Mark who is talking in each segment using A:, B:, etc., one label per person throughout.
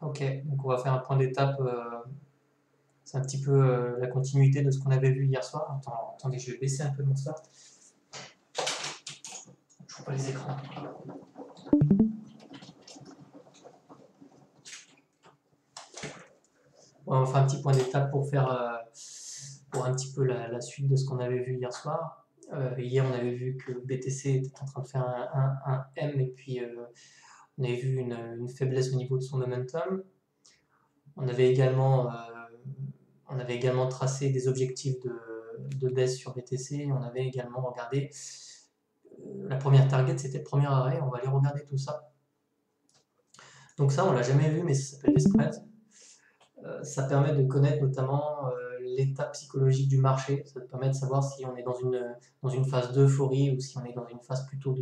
A: Ok, donc on va faire un point d'étape. C'est un petit peu la continuité de ce qu'on avait vu hier soir. Attendez, je vais baisser un peu mon ça. Je vois pas les écrans. On va faire un petit point d'étape pour faire pour un petit peu la suite de ce qu'on avait vu hier soir. Hier, on avait vu que BTC était en train de faire un M et puis on avait vu une faiblesse au niveau de son momentum. On avait également tracé des objectifs de baisse sur BTC. On avait également regardé la première target, c'était le premier arrêt. On va aller regarder tout ça. Donc ça, on l'a jamais vu, mais ça s'appelle les spreads. Ça permet de connaître notamment l'état psychologique du marché. Ça permet de savoir si on est dans une phase d'euphorie ou si on est dans une phase plutôt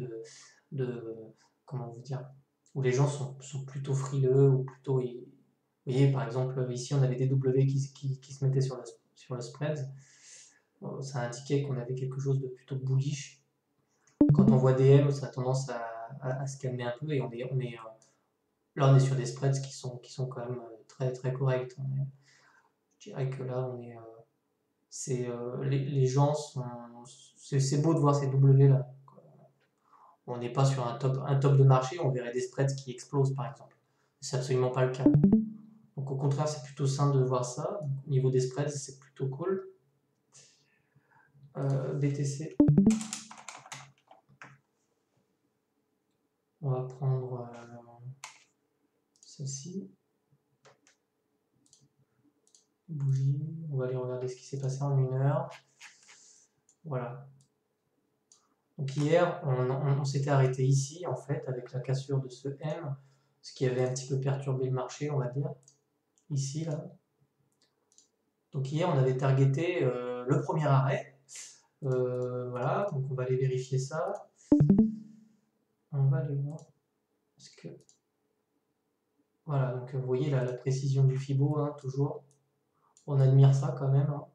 A: de comment vous dire, où les gens sont plutôt frileux ou plutôt. Vous voyez, par exemple, ici, on avait des W qui se mettaient sur le spread. Ça indiquait qu'on avait quelque chose de plutôt bullish. Quand on voit des M, ça a tendance à se calmer un peu et là, on est sur des spreads qui sont quand même très, très corrects. Je dirais que là, les gens sont. C'est beau de voir ces W là. On n'est pas sur un top de marché, on verrait des spreads qui explosent par exemple. C'est absolument pas le cas. Donc au contraire, c'est plutôt simple de voir ça. Au niveau des spreads, c'est plutôt cool. BTC. On va prendre ceci. Bougie. On va aller regarder ce qui s'est passé en 1 heure. Voilà. Donc hier, on s'était arrêté ici, en fait, avec la cassure de ce M, ce qui avait un petit peu perturbé le marché, on va dire. Ici, là. Donc hier, on avait targeté le premier arrêt. Voilà, donc on va aller vérifier ça. On va aller voir. Parce que... Voilà, donc vous voyez là, la précision du Fibo, hein, toujours. On admire ça quand même. Hein.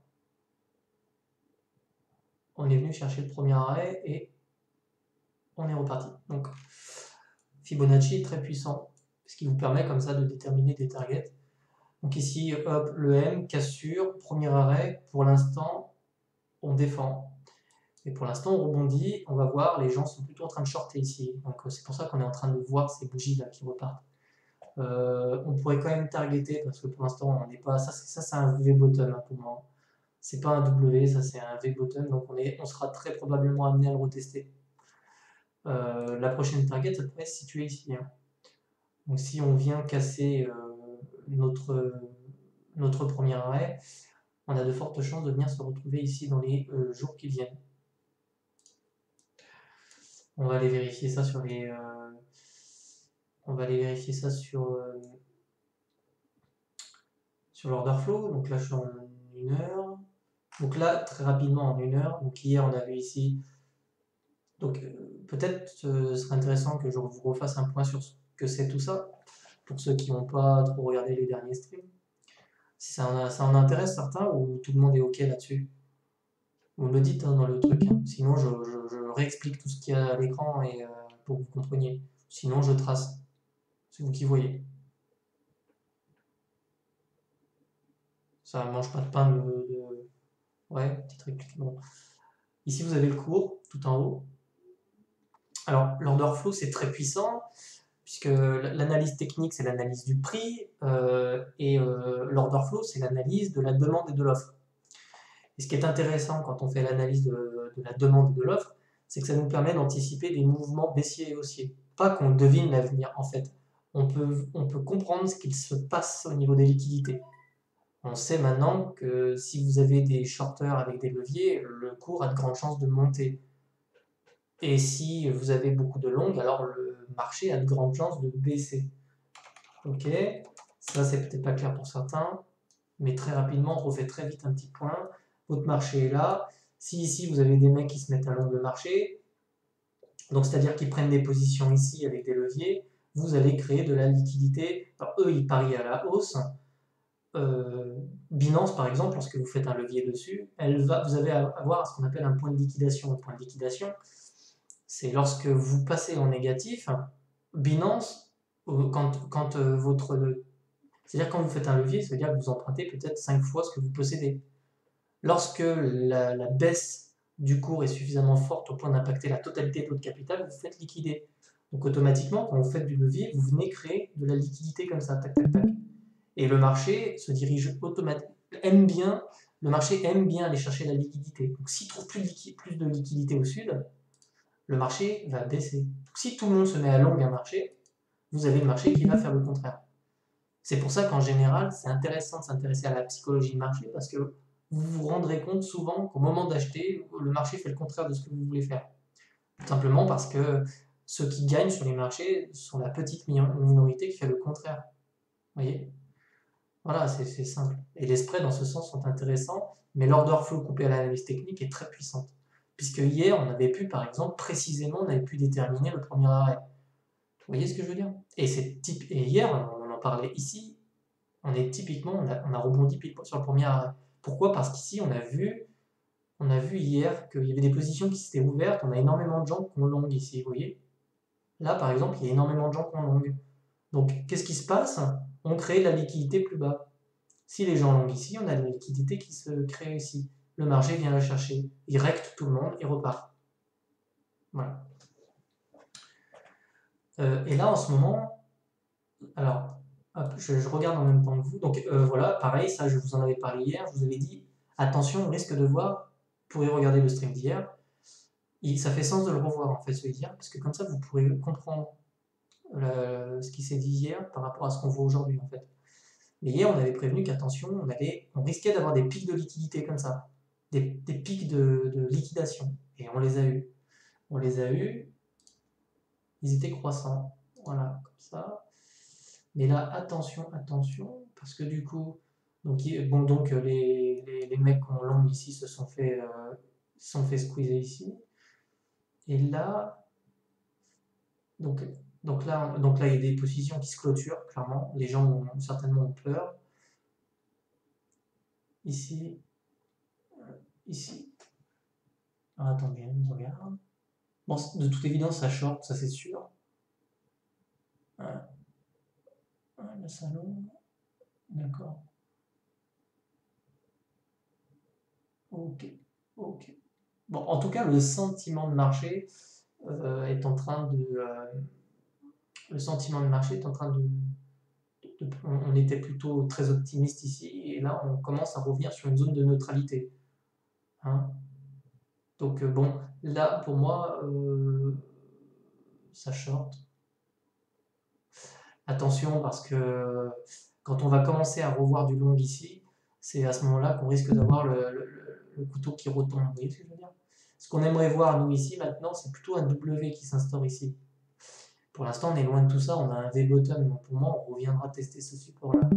A: On est venu chercher le premier arrêt et on est reparti. Donc Fibonacci est très puissant, ce qui vous permet comme ça de déterminer des targets. Donc ici, hop, le M, cassure, premier arrêt. Pour l'instant, on défend. Et pour l'instant, on rebondit. On va voir, les gens sont plutôt en train de shorter ici. Donc c'est pour ça qu'on est en train de voir ces bougies là qui repartent. On pourrait quand même targeter parce que pour l'instant, on n'est pas. Ça, c'est un V bottom hein, pour moi. C'est pas un W, ça c'est un V bottom. Donc on sera très probablement amené à le retester. La prochaine target, ça pourrait se situer ici. Hein. Donc si on vient casser notre premier arrêt, on a de fortes chances de venir se retrouver ici dans les jours qui viennent. On va aller vérifier ça sur les. On va aller vérifier ça sur l'order flow. Donc là, je suis en 1 heure. Donc là, très rapidement en 1 heure. Donc hier, on a vu ici. Donc peut-être ce serait intéressant que je vous refasse un point sur ce que c'est tout ça, pour ceux qui n'ont pas trop regardé les derniers streams. Si ça en intéresse certains ou tout le monde est OK là-dessus. Vous me le dites hein, dans le truc. Hein. Sinon, je réexplique tout ce qu'il y a à l'écran et pour que vous compreniez. Sinon, je trace. C'est vous qui voyez. Ça ne mange pas de pain de... Ouais, petite réplique. Bon. Ici, vous avez le cours, tout en haut. Alors, l'order flow, c'est très puissant, puisque l'analyse technique, c'est l'analyse du prix, et l'order flow, c'est l'analyse de la demande et de l'offre. Et ce qui est intéressant quand on fait l'analyse de la demande et de l'offre, c'est que ça nous permet d'anticiper des mouvements baissiers et haussiers. Pas qu'on devine l'avenir, en fait. On peut comprendre ce qu'il se passe au niveau des liquidités. On sait maintenant que si vous avez des shorters avec des leviers, le cours a de grandes chances de monter. Et si vous avez beaucoup de longues, alors le marché a de grandes chances de baisser. Ok, ça c'est peut-être pas clair pour certains, mais très rapidement, on refait très vite un petit point. Votre marché est là. Si ici vous avez des mecs qui se mettent à long de marché, donc c'est-à-dire qu'ils prennent des positions ici avec des leviers, vous allez créer de la liquidité. Alors eux, ils parient à la hausse. Binance, par exemple, lorsque vous faites un levier dessus, vous allez avoir ce qu'on appelle un point de liquidation. Un point de liquidation, c'est lorsque vous passez en négatif, Binance, quand votre C'est-à-dire quand vous faites un levier, ça veut dire que vous empruntez peut-être 5 fois ce que vous possédez. Lorsque la baisse du cours est suffisamment forte au point d'impacter la totalité de votre capital, vous faites liquider. Donc automatiquement, quand vous faites du levier, vous venez créer de la liquidité comme ça, tac, tac, tac. Et le marché se dirige automatiquement, le marché aime bien aller chercher la liquidité. Donc s'il trouve plus de liquidité au sud, le marché va baisser. Donc, si tout le monde se met à long un marché, vous avez le marché qui va faire le contraire. C'est pour ça qu'en général, c'est intéressant de s'intéresser à la psychologie de marché parce que vous vous rendrez compte souvent qu'au moment d'acheter, le marché fait le contraire de ce que vous voulez faire. Tout simplement parce que ceux qui gagnent sur les marchés sont la petite minorité qui fait le contraire. Vous voyez? Voilà, c'est simple. Et les spreads, dans ce sens, sont intéressants, mais l'order flow coupé à l'analyse technique est très puissante. Puisque hier, on avait pu, par exemple, précisément, on avait pu déterminer le premier arrêt. Vous voyez ce que je veux dire? Et hier, on en parlait ici, on a rebondi pile sur le premier arrêt. Pourquoi? Parce qu'ici, on a vu hier qu'il y avait des positions qui s'étaient ouvertes, on a énormément de gens qui ont long ici, vous voyez? Là, par exemple, il y a énormément de gens qui ont long. Donc, qu'est-ce qui se passe? On crée de la liquidité plus bas. Si les gens longuent ici, on a de la liquidité qui se crée ici. Le marché vient la chercher. Il recte tout le monde et repart. Voilà. Et là, en ce moment, alors, hop, je regarde en même temps que vous. Donc voilà, pareil, ça, je vous en avais parlé hier. Je vous avais dit, attention, on risque de voir, vous pourrez regarder le stream d'hier. Ça fait sens de le revoir, en fait, celui d'hier, parce que comme ça, vous pourrez comprendre ce qui s'est dit hier par rapport à ce qu'on voit aujourd'hui, en fait. Mais hier, on avait prévenu qu'attention, on risquait d'avoir des pics de liquidité comme ça, des pics de liquidation. Et on les a eus. On les a eus, ils étaient croissants. Voilà, comme ça. Mais là, attention, attention, parce que du coup, donc les mecs qui ont long ici se sont fait squeezer ici. Et là, donc là, il y a des positions qui se clôturent, clairement. Les gens ont certainement peur. Ici, ici. Alors, attendez, on regarde. Bon, de toute évidence, ça short, ça c'est sûr. Le salon. D'accord. Ok. Ok. Bon, en tout cas, le sentiment de marché est en train de. Le sentiment de marché est en train on était plutôt très optimiste ici, et là, on commence à revenir sur une zone de neutralité. Hein. Donc, bon, là, pour moi, ça short. Attention, parce que quand on va commencer à revoir du long ici, c'est à ce moment-là qu'on risque d'avoir le couteau qui retombe. Vous voyez ce que je veux dire? Ce qu'on aimerait voir, nous, ici, maintenant, c'est plutôt un W qui s'instaure ici. Pour l'instant, on est loin de tout ça, on a un V-bottom, donc pour moi, on reviendra tester ce support-là.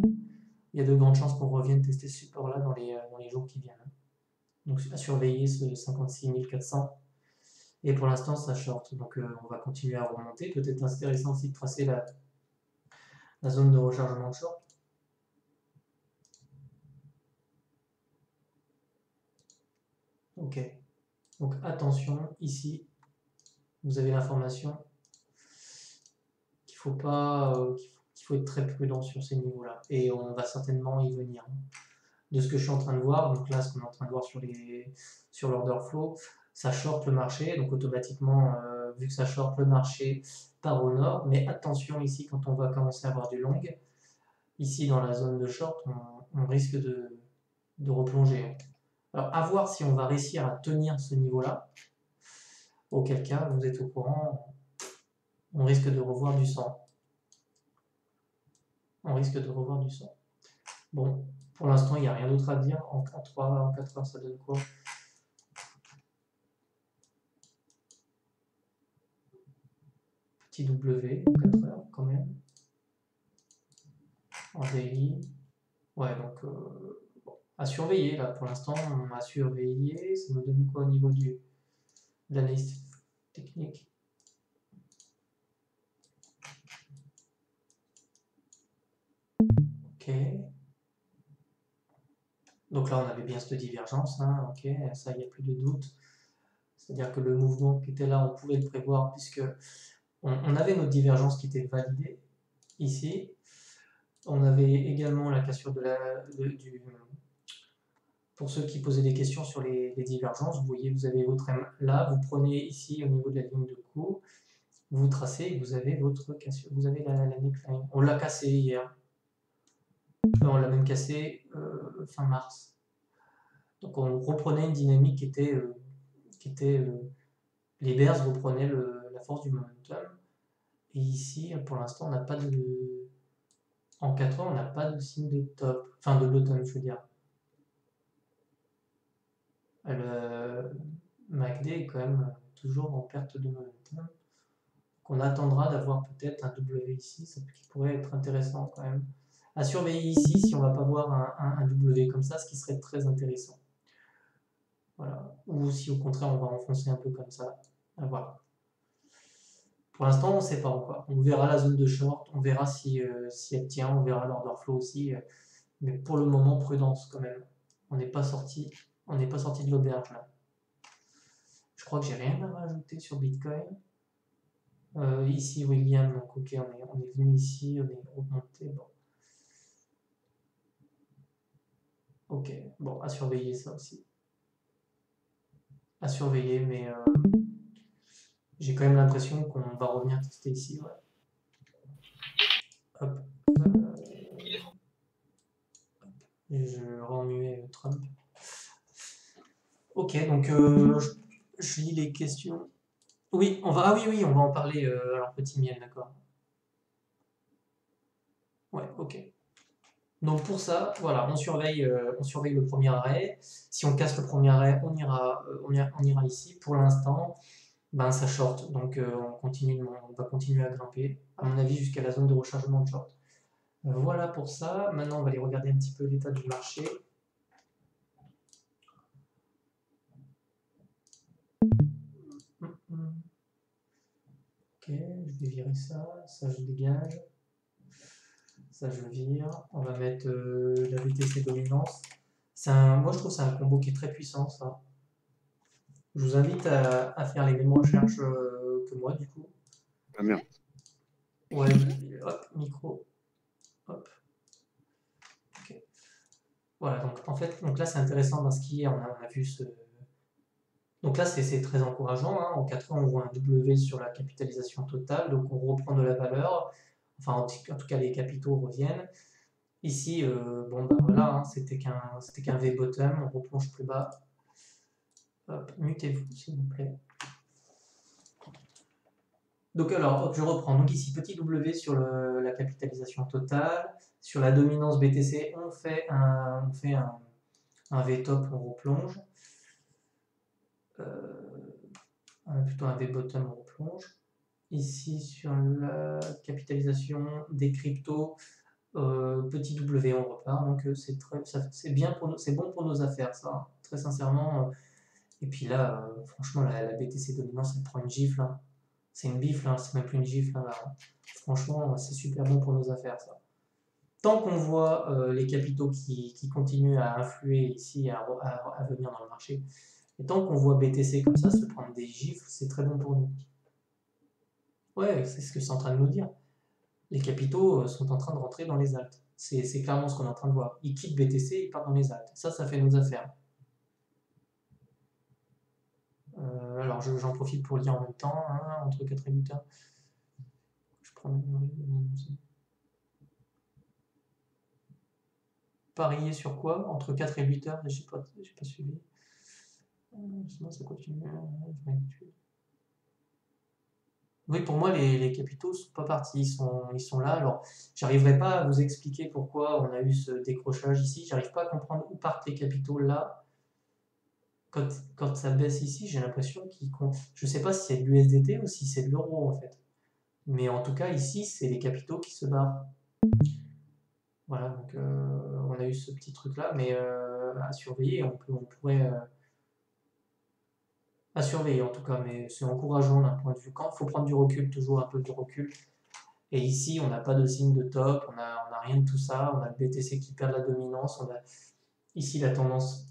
A: Il y a de grandes chances qu'on revienne tester ce support-là dans les jours qui viennent. Donc, à surveiller ce 56 400. Et pour l'instant, ça short, donc on va continuer à remonter. Peut-être intéressant aussi de tracer la zone de rechargement de short. Ok. Donc attention, ici, vous avez l'information qu'il faut être très prudent sur ces niveaux-là. Et on va certainement y venir. De ce que je suis en train de voir, donc là, ce qu'on est en train de voir sur l'order flow, ça short le marché, donc automatiquement, vu que ça short le marché, part au nord. Mais attention ici, quand on va commencer à avoir du long, ici dans la zone de short, on risque de replonger. Alors, à voir si on va réussir à tenir ce niveau-là. Auquel cas, vous êtes au courant, on risque de revoir du sang. On risque de revoir du sang. Bon, pour l'instant, il n'y a rien d'autre à dire. En 4 heures, ça donne quoi? Petit W, 4 heures quand même. En daily. Ouais, donc bon, à surveiller là. Pour l'instant, on a surveillé. Ça nous donne quoi au niveau de l'analyse technique? Ok. Donc là, on avait bien cette divergence. Hein. Ok, ça, il n'y a plus de doute. C'est-à-dire que le mouvement qui était là, on pouvait le prévoir puisque on avait notre divergence qui était validée ici. On avait également la cassure pour ceux qui posaient des questions sur les divergences, vous voyez, vous avez votre M là, vous prenez ici au niveau de la ligne de coup, vous tracez et vous avez votre cassure, vous avez la neckline. On l'a cassé hier. On l'a même cassé fin mars. Donc on reprenait une dynamique qui était les bears reprenaient la force du momentum. Et ici, pour l'instant, on n'a pas de. En 4 heures, on n'a pas de signe de top, enfin de bottom, je veux dire. Le MACD est quand même toujours en perte de momentum. On attendra d'avoir peut-être un W ici, ça qui pourrait être intéressant quand même. À surveiller ici si on va pas voir un W comme ça, ce qui serait très intéressant. Voilà. Ou si au contraire on va enfoncer un peu comme ça. À voir. Pour l'instant, on ne sait pas encore. On verra la zone de short, on verra si elle tient, on verra l'order flow aussi. Mais pour le moment, prudence quand même. On n'est pas sorti de l'auberge là. Je crois que j'ai rien à rajouter sur Bitcoin. Ici, William, donc ok, on est venu ici, on est remonté. Bon. Ok, bon, à surveiller ça aussi. À surveiller, mais j'ai quand même l'impression qu'on va revenir tester ici. Ouais. Hop. Je rends muet Trump. Ok, donc je lis les questions. Oui, on va en parler. Alors, petit miel, d'accord. Ouais, ok. Donc pour ça, voilà, on surveille le premier arrêt. Si on casse le premier arrêt, on ira ici. Pour l'instant, ben ça short, donc on va continuer à grimper, à mon avis, jusqu'à la zone de rechargement de short. Voilà pour ça. Maintenant, on va aller regarder un petit peu l'état du marché. Ok, je vais virer ça, ça je dégage, ça je vire. On va mettre la BTC dominance. Moi je trouve que c'est un combo qui est très puissant ça. Je vous invite à faire les mêmes recherches que moi du coup.
B: Ah merde.
A: Ouais, hop, micro. Hop. Ok. Voilà, donc en fait, donc là c'est intéressant parce qu'hier on a vu ce. Donc là c'est très encourageant. Hein. En 4 ans, on voit un W sur la capitalisation totale, donc on reprend de la valeur. Enfin, en tout cas, les capitaux reviennent. Ici, bon ben voilà, hein, c'était qu'un V-bottom, on replonge plus bas. Hop, mutez-vous s'il vous plaît. Donc alors, hop, je reprends. Donc ici, petit W sur la capitalisation totale. Sur la dominance BTC, on fait un V-top, on replonge. Plutôt un V-bottom, on replonge. Ici, sur la capitalisation des cryptos, petit W, on repart. Donc c'est bien pour nous, c'est bon pour nos affaires, ça. Hein. Très sincèrement. Et puis là, franchement, la BTC dominance, elle prend une gifle. Hein. C'est une bifle, hein, c'est même plus une gifle. Hein, là. Franchement, c'est super bon pour nos affaires, ça. Tant qu'on voit les capitaux qui continuent à influer ici, à venir dans le marché, et tant qu'on voit BTC comme ça se prendre des gifles, c'est très bon pour nous. Ouais, c'est ce que c'est en train de nous dire. Les capitaux sont en train de rentrer dans les altes. C'est clairement ce qu'on est en train de voir. Ils quittent BTC, ils partent dans les altes. Ça fait nos affaires. Alors j'en profite pour lire en même temps, hein, entre 4 et 8 heures. Je prends le parier sur quoi? Entre 4 et 8 heures, j'ai pas suivi. Sinon ça continue. Oui, pour moi, les capitaux ne sont pas partis, ils sont là. Alors, j'arriverai pas à vous expliquer pourquoi on a eu ce décrochage ici. J'arrive pas à comprendre où partent les capitaux là. Quand ça baisse ici, j'ai l'impression qu'ils comptent. Je sais pas si c'est de l'USDT ou si c'est de l'euro en fait. Mais en tout cas, ici, c'est les capitaux qui se barrent. Voilà, donc on a eu ce petit truc là, mais à surveiller, on pourrait. À surveiller en tout cas, mais c'est encourageant d'un point de vue. Quand il faut prendre du recul, toujours un peu de recul. Et ici, on n'a pas de signe de top, on n'a rien de tout ça. On a le BTC qui perd la dominance. Ici, la tendance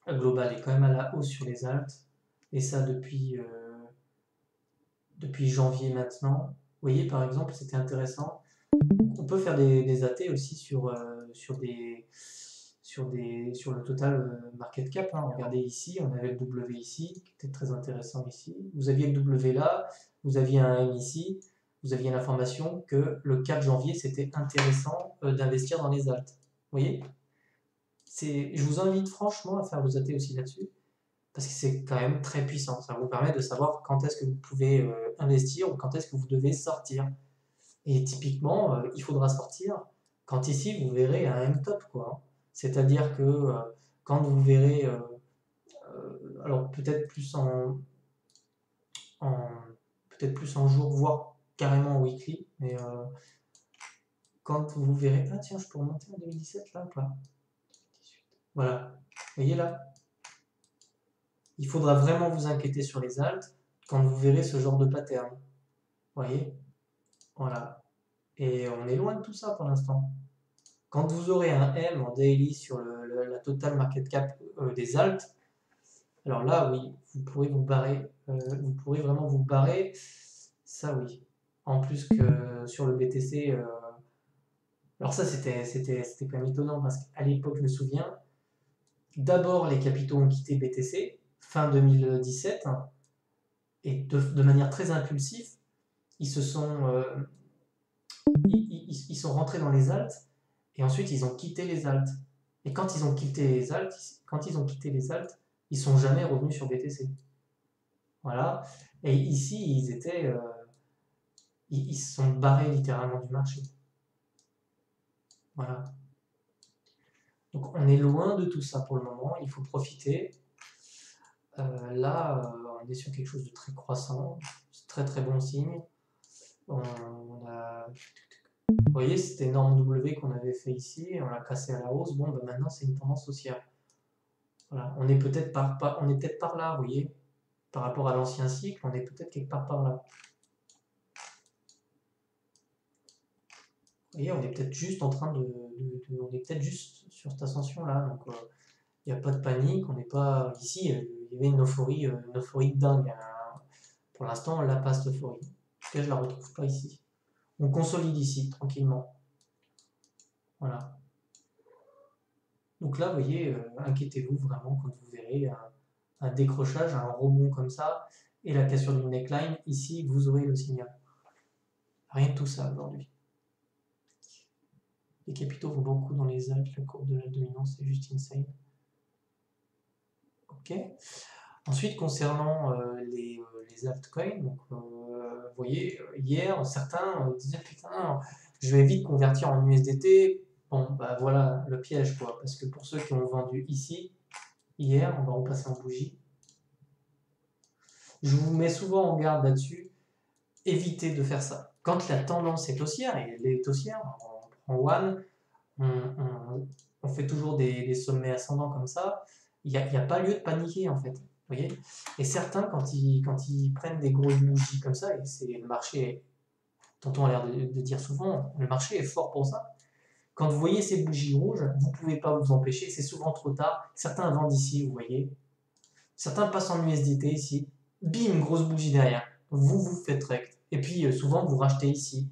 A: globale est quand même à la hausse sur les alts. Et ça depuis janvier maintenant. Vous voyez, par exemple, c'était intéressant. On peut faire des AT aussi sur le total market cap. Hein. Regardez ici, on avait le W ici, qui était très intéressant ici. Vous aviez le W là, vous aviez un M ici, vous aviez l'information que le 4 janvier, c'était intéressant d'investir dans les alts. Vous voyez? Je vous invite franchement à faire vos AT aussi là-dessus, parce que c'est quand même très puissant. Ça vous permet de savoir quand est-ce que vous pouvez investir ou quand est-ce que vous devez sortir. Et typiquement, il faudra sortir quand ici vous verrez un M-top, quoi. C'est-à-dire que quand vous verrez, alors en peut-être plus en jour, voire carrément en weekly, mais quand vous verrez, ah tiens, je peux remonter en 2017 là ou pas? Voilà, vous voyez là, il faudra vraiment vous inquiéter sur les alts quand vous verrez ce genre de pattern. Vous voyez, voilà. Et on est loin de tout ça pour l'instant. Quand vous aurez un M en daily sur la total market cap des alts, alors là, oui, vous pourrez vous barrer. Vous pourrez vraiment vous barrer. Ça, oui. En plus que sur le BTC. Alors ça, c'était quand même étonnant parce qu'à l'époque, je me souviens, d'abord, les capitaux ont quitté BTC fin 2017 hein, et de manière très impulsive, ils se sont, ils sont rentrés dans les alts et ensuite ils ont quitté les alts. Et quand ils ont quitté les alts, ils sont jamais revenus sur BTC. Voilà. Et ici, ils se sont barrés littéralement du marché. Voilà. Donc on est loin de tout ça pour le moment. Il faut profiter. Là, on est sur quelque chose de très croissant. C'est très très bon signe. Vous voyez, cette énorme W qu'on avait fait ici, on l'a cassé à la hausse. Bon, ben maintenant c'est une tendance haussière. Voilà. On est peut-être par là, vous voyez, par rapport à l'ancien cycle, on est peut-être quelque part par là. Vous voyez, on est peut-être juste en train on est peut-être juste sur cette ascension-là. Donc, il n'y a pas de panique. On n'est pas ici. Il y avait une euphorie de dingue. Hein. Pour l'instant, on l'a pas cette euphorie. En tout cas, je la retrouve pas ici. On consolide ici tranquillement. Voilà. Donc là, vous voyez, inquiétez-vous vraiment quand vous verrez un décrochage, un rebond comme ça, et la cassure d'une neckline. Ici, vous aurez le signal. Rien de tout ça aujourd'hui. Les capitaux vont beaucoup dans les alts, la courbe de la dominance est juste insane. Ok. Ensuite, concernant les altcoins, donc, vous voyez, hier, certains disaient putain, je vais vite convertir en USDT. Bon, bah voilà le piège, quoi. Parce que pour ceux qui ont vendu ici, hier, on va repasser en bougie. Je vous mets souvent en garde là-dessus. Évitez de faire ça. Quand la tendance est haussière, et elle est haussière, on prend One, on fait toujours des sommets ascendants comme ça, il n'y a pas lieu de paniquer en fait. Vous voyez. Et certains, quand ils prennent des grosses bougies comme ça, et c'est le marché, Tonton a l'air de dire souvent, le marché est fort pour ça. Quand vous voyez ces bougies rouges, vous ne pouvez pas vous empêcher, c'est souvent trop tard. Certains vendent ici, vous voyez. Certains passent en USDT ici. Bim, grosse bougie derrière. Vous faites rect. Et puis souvent, vous rachetez ici.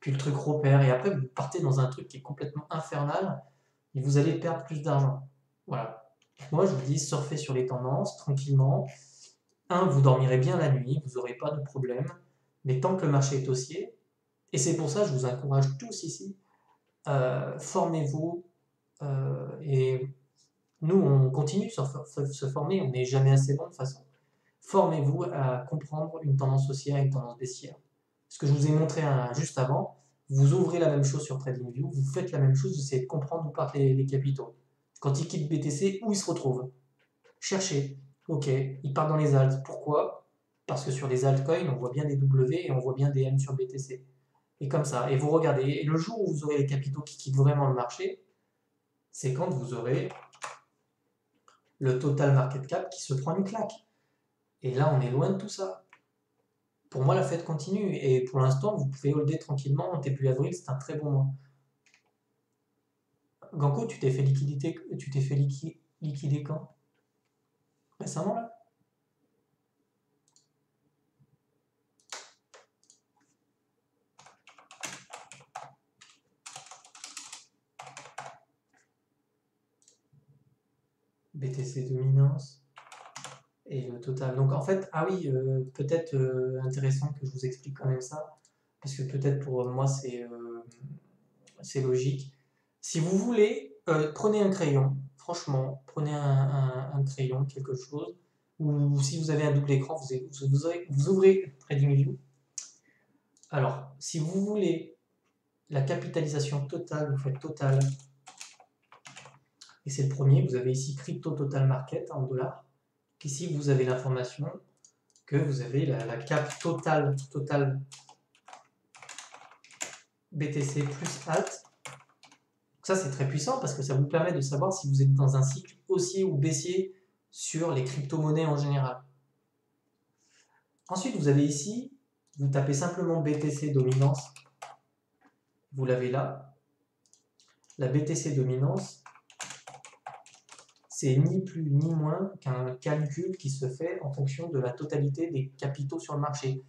A: Puis le truc repère. Et après, vous partez dans un truc qui est complètement infernal et vous allez perdre plus d'argent. Voilà. Moi, je vous dis, surfez sur les tendances tranquillement. Vous dormirez bien la nuit, vous n'aurez pas de problème. Mais tant que le marché est haussier, et c'est pour ça que je vous encourage tous ici, formez-vous. Et nous, on continue de se former, on n'est jamais assez bon de toute façon. Formez-vous à comprendre une tendance haussière et une tendance baissière. Ce que je vous ai montré juste avant, vous ouvrez la même chose sur TradingView, vous faites la même chose, vous essayez de comprendre où partent les capitaux. Quand ils quittent BTC, où ils se retrouvent? Cherchez. Ok, ils partent dans les alts. Pourquoi? Parce que sur les altcoins, on voit bien des W et on voit bien des M sur BTC. Et comme ça. Et vous regardez. Et le jour où vous aurez les capitaux qui quittent vraiment le marché, c'est quand vous aurez le total market cap qui se prend une claque. Et là, on est loin de tout ça. Pour moi, la fête continue. Et pour l'instant, vous pouvez holder tranquillement. En début avril, c'est un très bon mois. Ganko, tu t'es fait liquider quand? Récemment, là? BTC dominance et le total. Donc en fait, ah oui, peut-être intéressant que je vous explique quand même ça, parce que peut-être pour moi c'est logique. Si vous voulez, prenez un crayon, franchement, prenez un crayon, quelque chose, ou si vous avez un double écran, vous ouvrez TradingView. Alors, si vous voulez la capitalisation totale, vous faites total, et c'est le premier, vous avez ici Crypto Total Market en dollars. Ici, vous avez l'information que vous avez la cap totale BTC plus alt. Ça, c'est très puissant parce que ça vous permet de savoir si vous êtes dans un cycle haussier ou baissier sur les crypto-monnaies en général. Ensuite, vous avez ici, vous tapez simplement BTC dominance, vous l'avez là. La BTC dominance, c'est ni plus ni moins qu'un calcul qui se fait en fonction de la totalité des capitaux sur le marché.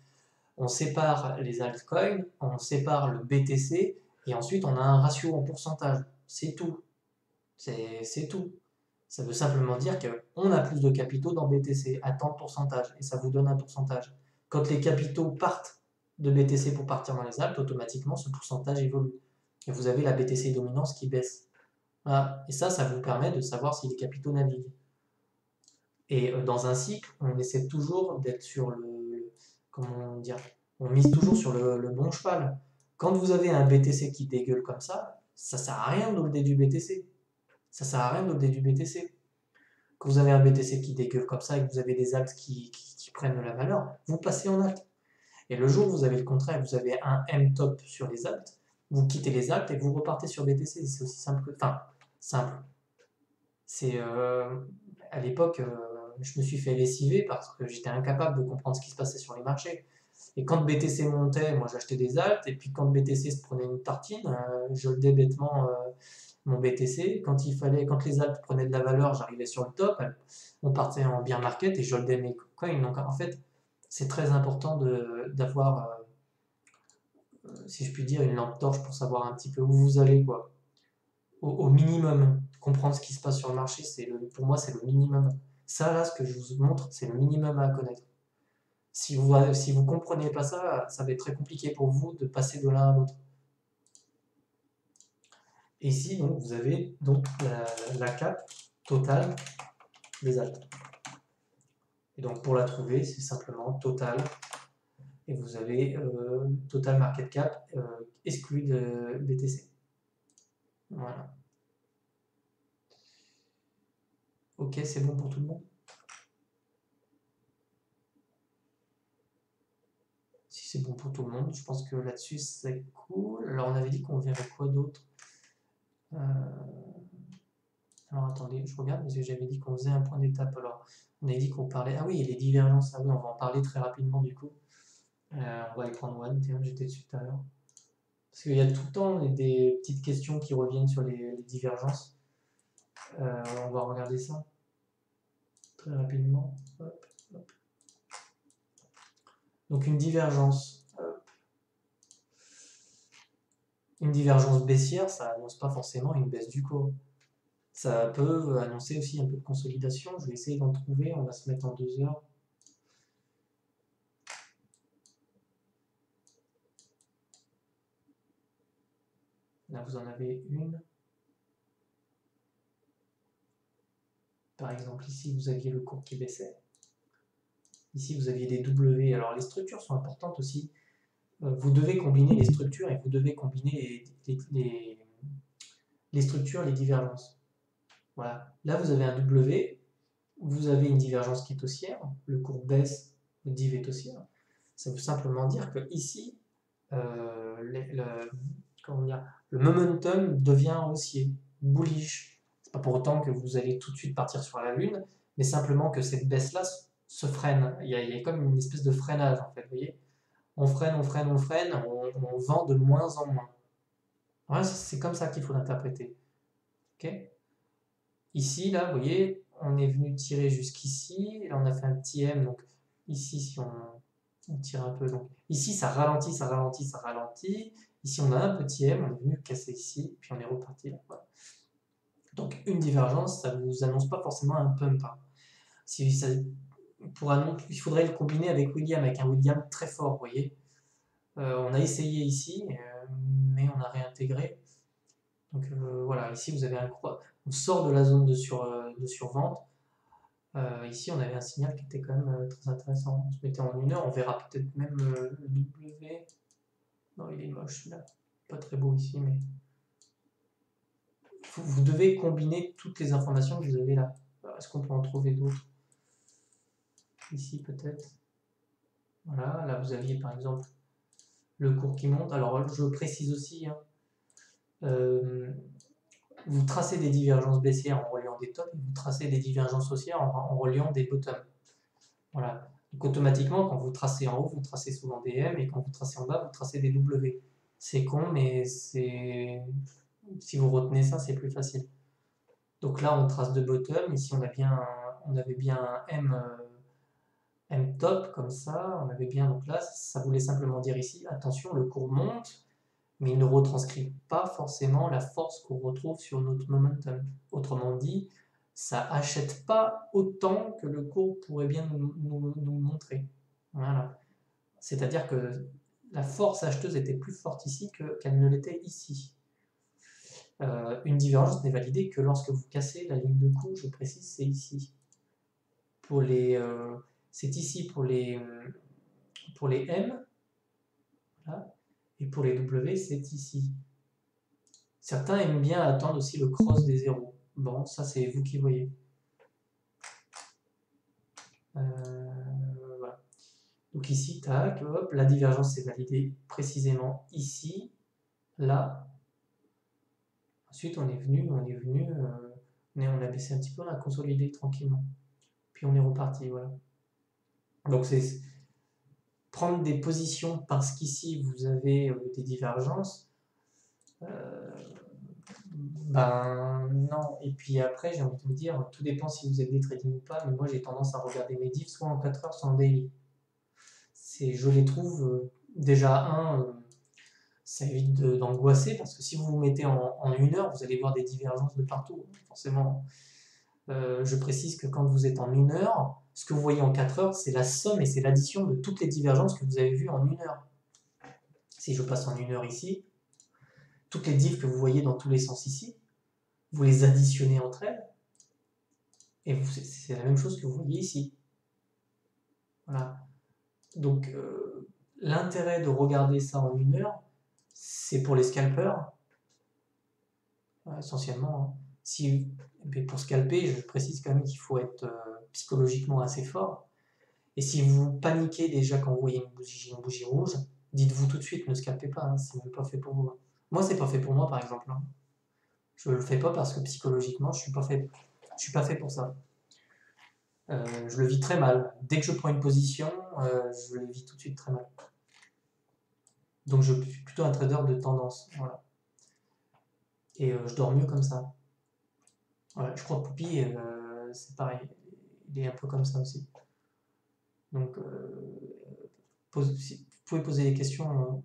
A: On sépare les altcoins, on sépare le BTC, et ensuite on a un ratio en pourcentage. C'est tout. C'est tout. Ça veut simplement dire qu'on a plus de capitaux dans BTC à tant de pourcentage, et ça vous donne un pourcentage. Quand les capitaux partent de BTC pour partir dans les Alpes, automatiquement ce pourcentage évolue. Et vous avez la BTC dominance qui baisse. Voilà. Et ça vous permet de savoir si les capitaux naviguent. Et dans un cycle, on essaie toujours d'être sur comment dire, on mise toujours sur le bon cheval. Quand vous avez un BTC qui dégueule comme ça sert à rien de holder du BTC. Ça sert à rien de holder du BTC. Quand vous avez un BTC qui dégueule comme ça et que vous avez des alts qui prennent de la valeur, vous passez en alt. Et le jour où vous avez le contraire, vous avez un M-top sur les alts, vous quittez les alts et vous repartez sur BTC. C'est aussi simple que... Enfin, simple. C'est... à l'époque, je me suis fait lessiver parce que j'étais incapable de comprendre ce qui se passait sur les marchés. Et quand BTC montait, moi j'achetais des alts, et puis quand BTC se prenait une tartine, je holdais bêtement mon BTC. Quand les alts prenaient de la valeur, j'arrivais sur le top, on partait en bear market et je holdais mes coins. Donc en fait, c'est très important d'avoir, si je puis dire, une lampe torche pour savoir un petit peu où vous allez, quoi. Au minimum, comprendre ce qui se passe sur le marché, pour moi, c'est le minimum. Ça, là, ce que je vous montre, c'est le minimum à connaître. Si vous comprenez pas ça, ça va être très compliqué pour vous de passer de l'un à l'autre. Et ici, donc, vous avez donc la cap totale des alts. Et donc, pour la trouver, c'est simplement total. Et vous avez total market cap exclu de BTC. Voilà. Ok, c'est bon pour tout le monde? Si c'est bon pour tout le monde, je pense que là-dessus, c'est cool. Alors, on avait dit qu'on verrait quoi d'autre? Alors, attendez, je regarde, parce que j'avais dit qu'on faisait un point d'étape. Alors, on avait dit qu'on parlait... Ah oui, les divergences. Ah oui, on va en parler très rapidement, du coup. On va y prendre one, tiens, j'étais dessus tout à l'heure. Parce qu'il y a tout le temps des petites questions qui reviennent sur les divergences. On va regarder ça très rapidement. Hop, hop. Donc une divergence. Une divergence baissière, ça n'annonce pas forcément une baisse du cours. Ça peut annoncer aussi un peu de consolidation. Je vais essayer d'en trouver. On va se mettre en 2 heures. Là, vous en avez une. Par exemple, ici, vous aviez le cours qui baissait. Ici, vous aviez des W. Alors, les structures sont importantes aussi. Vous devez combiner les structures et vous devez combiner les structures, les divergences. Voilà. Là, vous avez un W. Vous avez une divergence qui est haussière. Le cours baisse, le div est haussière. Ça veut simplement dire que ici, le momentum devient haussier, bullish. C'est pas pour autant que vous allez tout de suite partir sur la lune, mais simplement que cette baisse-là se freine. Il y a comme une espèce de freinage, en fait, vous voyez. On freine, on freine, on freine, on vend de moins en moins. Voilà, c'est comme ça qu'il faut l'interpréter. Okay. Ici, là, vous voyez, on est venu tirer jusqu'ici, là on a fait un petit M, donc ici, si on tire un peu, donc ici ça ralentit, ça ralentit, ça ralentit. Ici on a un petit M, on est venu casser ici, puis on est reparti là. Voilà. Donc une divergence, ça ne vous annonce pas forcément un pump, hein. Si ça, il faudrait le combiner avec William, avec un William très fort, vous voyez. On a essayé ici, mais on a réintégré. Donc voilà, ici vous avez on sort de la zone de survente. Ici on avait un signal qui était quand même très intéressant. On se mettait en 1 heure, on verra peut-être même le W. Non, il est moche là, pas très beau ici, mais vous devez combiner toutes les informations que vous avez là. Est-ce qu'on peut en trouver d'autres? Ici peut-être. Voilà, là vous aviez par exemple le cours qui monte. Alors je précise aussi, hein, vous tracez des divergences baissières en reliant des tops, et vous tracez des divergences haussières en reliant des bottoms. Voilà. Donc automatiquement, quand vous tracez en haut, vous tracez souvent des M, et quand vous tracez en bas, vous tracez des W. C'est con, mais si vous retenez ça, c'est plus facile. Donc là, on trace de bottom. Ici, on avait bien un M top comme ça. On avait bien, donc là, ça voulait simplement dire ici, attention, le cours monte, mais il ne retranscrit pas forcément la force qu'on retrouve sur notre momentum. Autrement dit, ça achète pas autant que le cours pourrait bien nous montrer. Voilà. C'est-à-dire que la force acheteuse était plus forte ici qu'elle ne l'était ici. Une divergence n'est validée que lorsque vous cassez la ligne de coup, je précise, c'est ici. C'est ici pour les M, voilà, et pour les W, c'est ici. Certains aiment bien attendre aussi le cross des zéros. Bon, ça c'est vous qui voyez. Voilà. Donc ici, tac, hop, la divergence est validée précisément ici, là. Ensuite, on a baissé un petit peu, on a consolidé tranquillement. Puis on est reparti, voilà. Donc c'est prendre des positions parce qu'ici vous avez des divergences. Ben non. Et puis après, j'ai envie de vous dire, tout dépend si vous êtes des trading ou pas, mais moi j'ai tendance à regarder mes diffs soit en 4 heures, soit en daily. Je les trouve déjà ça évite d'angoisser parce que si vous vous mettez en 1 heure, vous allez voir des divergences de partout, forcément. Je précise que quand vous êtes en 1 heure, ce que vous voyez en 4 heures, c'est la somme et c'est l'addition de toutes les divergences que vous avez vues en 1 heure. Si je passe en 1 heure ici, toutes les diffs que vous voyez dans tous les sens ici, vous les additionnez entre elles, et c'est la même chose que vous voyez ici. Voilà. Donc, l'intérêt de regarder ça en 1 heure, c'est pour les scalpers, essentiellement. Pour scalper, je précise quand même qu'il faut être psychologiquement assez fort. Et si vous paniquez déjà quand vous voyez une bougie rouge, dites-vous tout de suite, ne scalpez pas, hein, c'est même pas fait pour vous. Moi, c'est pas fait pour moi, par exemple. Hein. Je le fais pas parce que psychologiquement, je suis pas fait pour ça. Je le vis très mal. Dès que je prends une position, je le vis tout de suite très mal. Donc je suis plutôt un trader de tendance. Voilà. Et je dors mieux comme ça. Voilà, je crois que Poupy, c'est pareil. Il est un peu comme ça aussi. Donc, vous pouvez poser des questions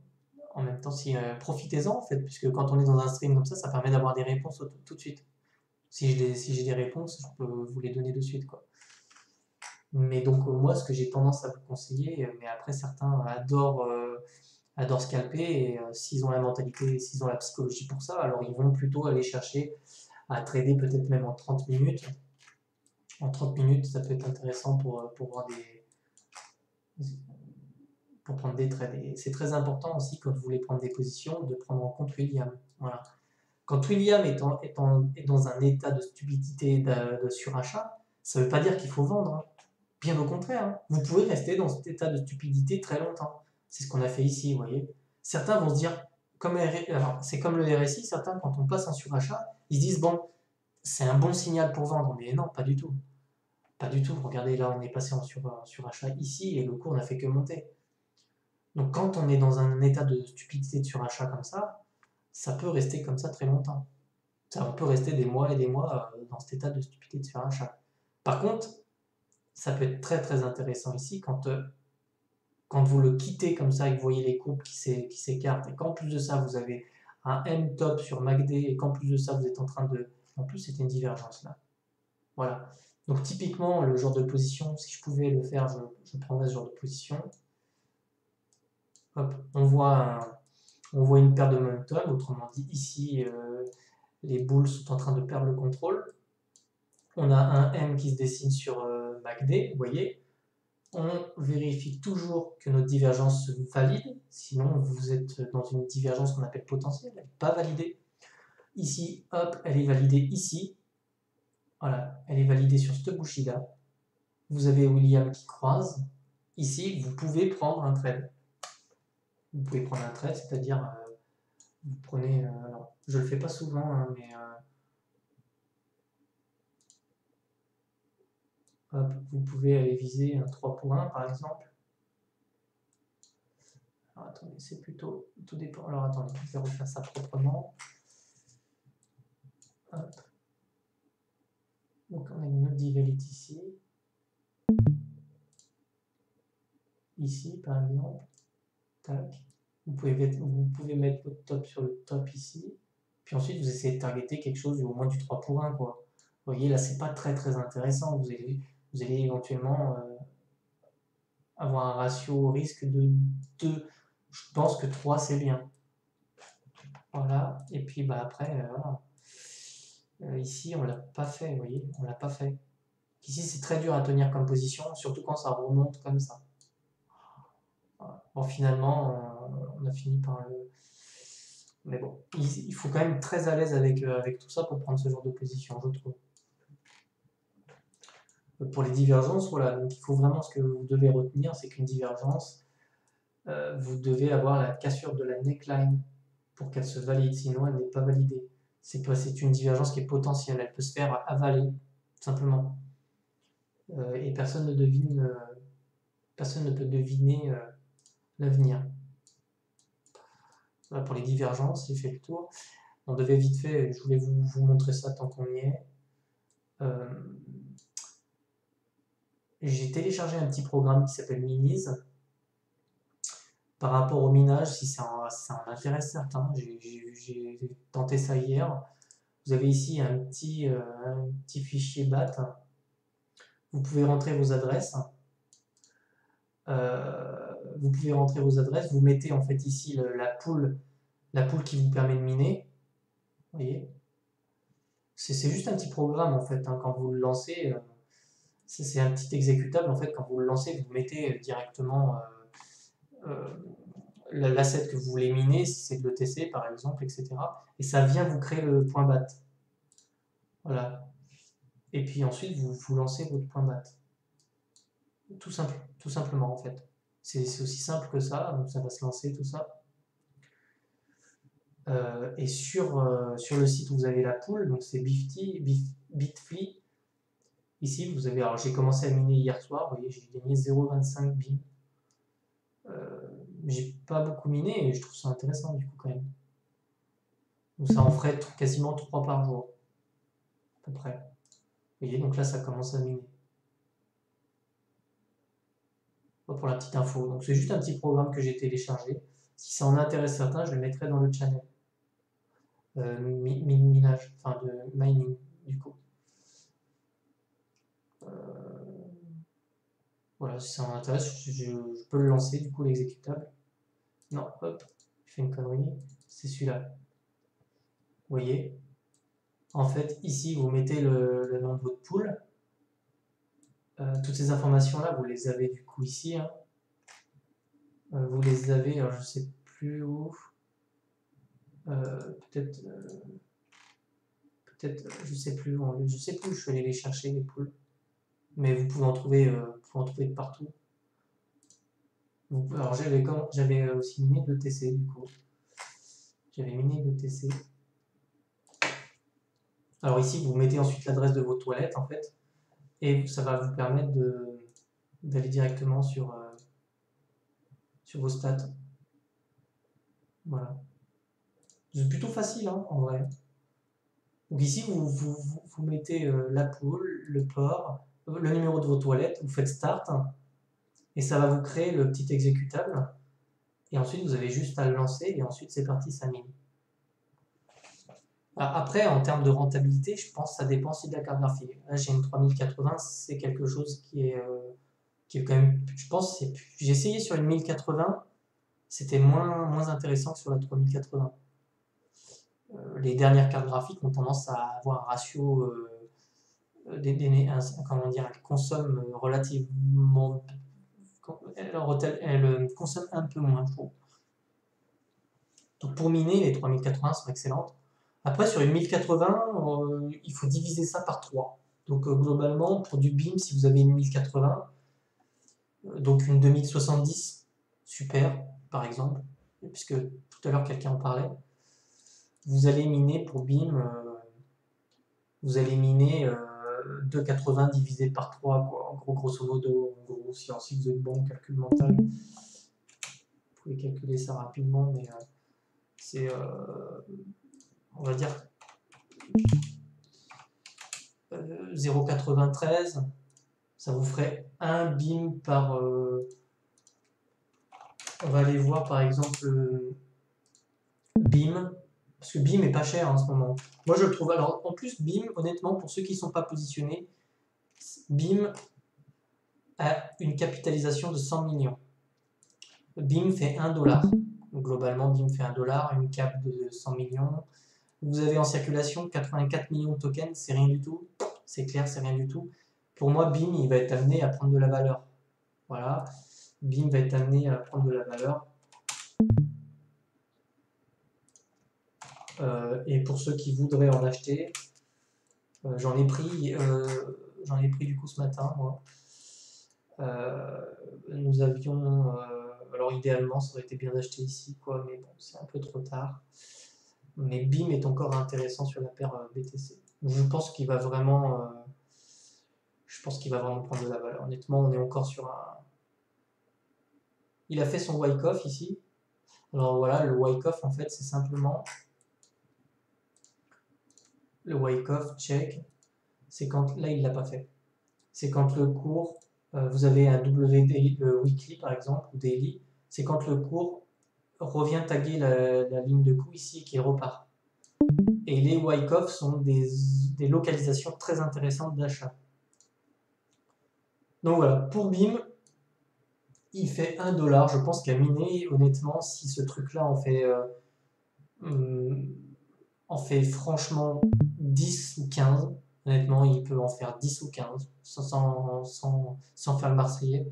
A: en même temps. Profitez-en, en fait, puisque quand on est dans un stream comme ça permet d'avoir des réponses tout de suite. Si j'ai des réponses, je peux vous les donner de suite, quoi. Mais donc, moi, ce que j'ai tendance à vous conseiller, mais après, certains adorent scalper, et s'ils ont la mentalité, s'ils ont la psychologie pour ça, alors ils vont plutôt aller chercher à trader peut-être même en 30 minutes. En 30 minutes, ça peut être intéressant pour prendre des trades. Et c'est très important aussi, quand vous voulez prendre des positions, de prendre en compte William. Voilà. Quand William est dans un état de stupidité, de surachat, ça ne veut pas dire qu'il faut vendre. Hein. Bien au contraire. Hein. Vous pouvez rester dans cet état de stupidité très longtemps. C'est ce qu'on a fait ici, vous voyez. Certains vont se dire, c'est comme le RSI, certains, quand on passe en surachat, ils se disent, bon, c'est un bon signal pour vendre. Mais non, pas du tout. Pas du tout. Regardez, là, on est passé en surachat ici et le cours n'a fait que monter. Donc quand on est dans un état de stupidité de surachat comme ça peut rester comme ça très longtemps. On peut rester des mois et des mois dans cet état de stupidité de surachat. Par contre, ça peut être très très intéressant ici quand vous le quittez comme ça et que vous voyez les courbes qui s'écartent et qu'en plus de ça vous avez un M top sur MACD et qu'en plus de ça vous êtes en train En plus, c'était une divergence là. Voilà. Donc typiquement, le genre de position, si je pouvais le faire, je prendrais ce genre de position. Hop, on voit une perte de momentum, autrement dit, ici, les boules sont en train de perdre le contrôle. On a un M qui se dessine sur MACD, vous voyez. On vérifie toujours que notre divergence se valide, sinon vous êtes dans une divergence qu'on appelle potentielle, elle n'est pas validée. Ici, hop, elle est validée ici. Voilà, elle est validée sur cette bougie-là. Vous avez William qui croise. Ici, vous pouvez prendre un trade. Vous pouvez prendre un trade, c'est-à-dire, vous prenez... alors, je le fais pas souvent, hein, mais... hop, vous pouvez aller viser un 3 pour 1, par exemple. Alors, attendez, c'est plutôt... Tout dépend... Alors, attendez, je vais refaire ça proprement. Hop. Donc, on a une autre divalite ici. Ici, par exemple. Tac. Vous pouvez mettre votre top sur le top ici. Puis ensuite, vous essayez de targeter quelque chose au moins du 3 pour 1, quoi. Vous voyez, là, c'est pas très très intéressant. Vous allez éventuellement avoir un ratio au risque de 2. Je pense que 3, c'est bien. Voilà. Et puis, bah, après, voilà. Ici, on l'a pas fait, vous voyez, on l'a pas fait. Ici, c'est très dur à tenir comme position, surtout quand ça remonte comme ça. Voilà. Bon, finalement, on a fini par le... Mais bon, il faut quand même être très à l'aise avec tout ça pour prendre ce genre de position, je trouve. Pour les divergences, voilà, donc il faut vraiment, ce que vous devez retenir, c'est qu'une divergence, vous devez avoir la cassure de la neckline pour qu'elle se valide, sinon elle n'est pas validée. C'est une divergence qui est potentielle, elle peut se faire avaler, simplement. Et personne ne peut deviner l'avenir. Voilà pour les divergences, j'ai fait le tour. On devait vite fait, je voulais vous montrer ça tant qu'on y est. J'ai téléchargé un petit programme qui s'appelle Miniz. Par rapport au minage, si ça en intéresse certains, j'ai tenté ça hier. Vous avez ici un petit fichier BAT. Vous pouvez rentrer vos adresses. Vous mettez en fait ici la pool qui vous permet de miner. Vous voyez, c'est juste un petit programme en fait, hein. Quand vous le lancez, c'est un petit exécutable en fait. Quand vous le lancez, vous mettez directement l'asset que vous voulez miner, si c'est de l'ETC par exemple, etc. Et ça vient vous créer le point BAT. Voilà. Et puis ensuite, vous lancez votre point BAT. Tout simplement en fait. C'est aussi simple que ça, donc ça va se lancer tout ça. Et sur le site où vous avez la pool, donc c'est Bitfly. Ici, vous avez, alors j'ai commencé à miner hier soir, vous voyez, j'ai gagné 0,25 BIM. J'ai pas beaucoup miné et je trouve ça intéressant du coup quand même. Donc ça en ferait quasiment 3 par jour, à peu près. Vous voyez, donc là ça commence à miner. Pour la petite info. Donc c'est juste un petit programme que j'ai téléchargé. Si ça en intéresse certains, je le mettrai dans le channel. Minage, enfin de mining du coup. Voilà, si ça m'intéresse, je peux le lancer du coup l'exécutable. Non, hop, je fais une connerie. C'est celui-là. Vous voyez, en fait, ici, vous mettez le nom de votre pool. Toutes ces informations-là, vous les avez du coup ici. Hein. Vous les avez, alors je sais plus où. Peut-être, je sais plus où je suis allé les chercher les poules. Mais vous pouvez en trouver, de partout. Alors j'avais aussi miné de TC du coup. J'avais miné de TC. Alors ici, vous mettez ensuite l'adresse de vos toilettes en fait, et ça va vous permettre d'aller directement sur vos stats. Voilà. C'est plutôt facile hein, en vrai. Donc ici, vous mettez la pool, le port, le numéro de vos toilettes, vous faites start, et ça va vous créer le petit exécutable. Et ensuite, vous avez juste à le lancer, et ensuite c'est parti, ça mine. Alors, après, en termes de rentabilité, je pense que ça dépend aussi de la carte graphique. Là, j'ai une 3080, c'est quelque chose qui est quand même. Je pense, j'ai essayé sur une 1080, c'était moins intéressant que sur la 3080. Les dernières cartes graphiques ont tendance à avoir un ratio, comment dire, elles consomment relativement, elles consomment un peu moins, je trouve. Donc pour miner, les 3080 sont excellentes. Après, sur une 1080, il faut diviser ça par 3. Donc globalement, pour du BIM, si vous avez une 1080, donc une 2070, super, par exemple, puisque tout à l'heure quelqu'un en parlait, vous allez miner pour BIM, vous allez miner 2,80 divisé par 3, quoi. En gros, grosso modo, en gros, si vous êtes bon en calcul mental, vous pouvez calculer ça rapidement, mais c'est, on va dire, 0,93, ça vous ferait un BIM par... on va aller voir par exemple BIM, parce que BIM est pas cher en ce moment. Moi je le trouve, alors en plus BIM, honnêtement, pour ceux qui ne sont pas positionnés, BIM a une capitalisation de 100 millions. BIM fait 1 dollar. Globalement, BIM fait 1 dollar, une cap de 100 millions. Vous avez en circulation 84 millions de tokens, c'est rien du tout. C'est clair, c'est rien du tout. Pour moi, BIM, il va être amené à prendre de la valeur. Voilà. BIM va être amené à prendre de la valeur. Et pour ceux qui voudraient en acheter, j'en ai pris du coup ce matin, moi. Nous avions, alors idéalement, ça aurait été bien d'acheter ici, quoi, mais bon, c'est un peu trop tard. Mais BIM est encore intéressant sur la paire BTC. Je pense qu'il va vraiment, prendre de la valeur. Honnêtement, on est encore sur un. Il a fait son Wyckoff ici. Alors voilà, le Wyckoff en fait, c'est simplement le Wyckoff check. C'est quand là il l'a pas fait. C'est quand le cours, vous avez un WD weekly par exemple ou daily. C'est quand le cours revient taguer la ligne de coup ici et qu'il repart. Et les Wyckoff sont des localisations très intéressantes d'achat. Donc voilà, pour BIM, il fait 1 dollar. Je pense qu'à miner, honnêtement, si ce truc-là en fait franchement 10 ou 15, honnêtement, il peut en faire 10 ou 15 sans faire le marseillais.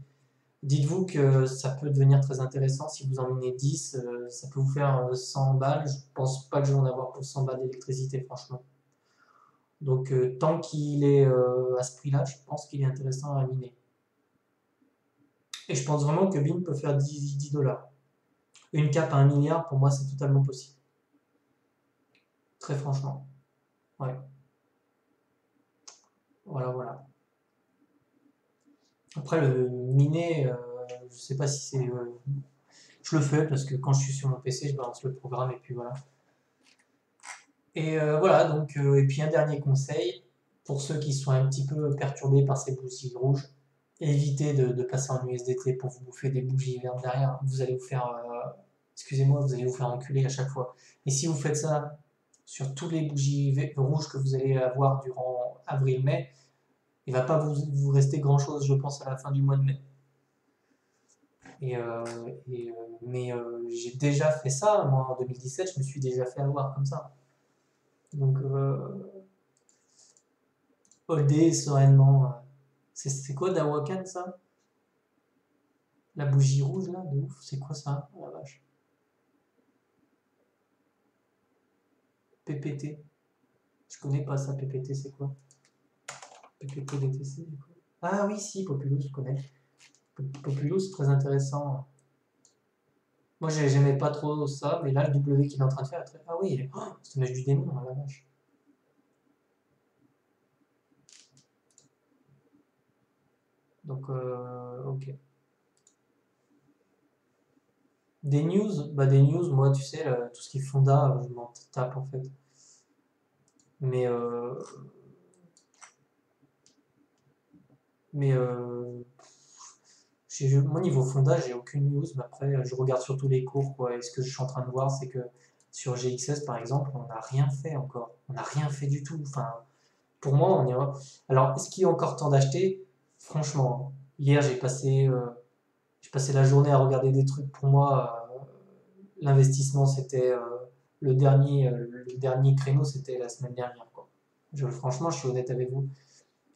A: Dites-vous que ça peut devenir très intéressant si vous en minez 10, ça peut vous faire 100 balles. Je pense pas que je vais en avoir pour 100 balles d'électricité, franchement. Donc tant qu'il est à ce prix-là, je pense qu'il est intéressant à miner. Et je pense vraiment que BIM peut faire 10 dollars. Une cape à 1 milliard, pour moi, c'est totalement possible. Très franchement. Ouais. Voilà, voilà. Après, le miner, je sais pas si c'est. Je le fais parce que quand je suis sur mon PC, je balance le programme et puis voilà. Et voilà, donc, et puis un dernier conseil, pour ceux qui sont un petit peu perturbés par ces bougies rouges, évitez de passer en USDT pour vous bouffer des bougies vertes derrière. Vous allez vous faire, excusez-moi, vous allez vous faire enculer à chaque fois. Et si vous faites ça sur toutes les bougies rouges que vous allez avoir durant avril-mai, il ne va pas vous rester grand-chose, je pense, à la fin du mois de mai. Mais j'ai déjà fait ça, moi en 2017, je me suis déjà fait avoir comme ça. Donc, holder sereinement. C'est quoi Dawakan ça? La bougie rouge là, de ouf, c'est quoi ça? Oh la vache. PPT. Je connais pas ça, PPT, c'est quoi? PPT DTC, c'est quoi? Ah oui, si, Populous, je connais. Populous, très intéressant. Moi, j'aimais pas trop ça, mais là, le W qu'il est en train de faire, ah oui, c'est le match du démon, la vache. Donc, ok. Des news, moi, tu sais, tout ce qui est Fonda, je m'en tape en fait. Mais, mais moi, niveau Fonda, j'ai aucune news, mais après, je regarde surtout les cours, quoi. Et ce que je suis en train de voir, c'est que Sur GXS, par exemple, on n'a rien fait encore. On n'a rien fait du tout. Enfin, pour moi, on y a... Alors, est-ce qu'il y a encore temps d'acheter? Franchement, hier, j'ai passé la journée à regarder des trucs. Pour moi, l'investissement, c'était le dernier créneau, c'était la semaine dernière, quoi. Franchement, je suis honnête avec vous.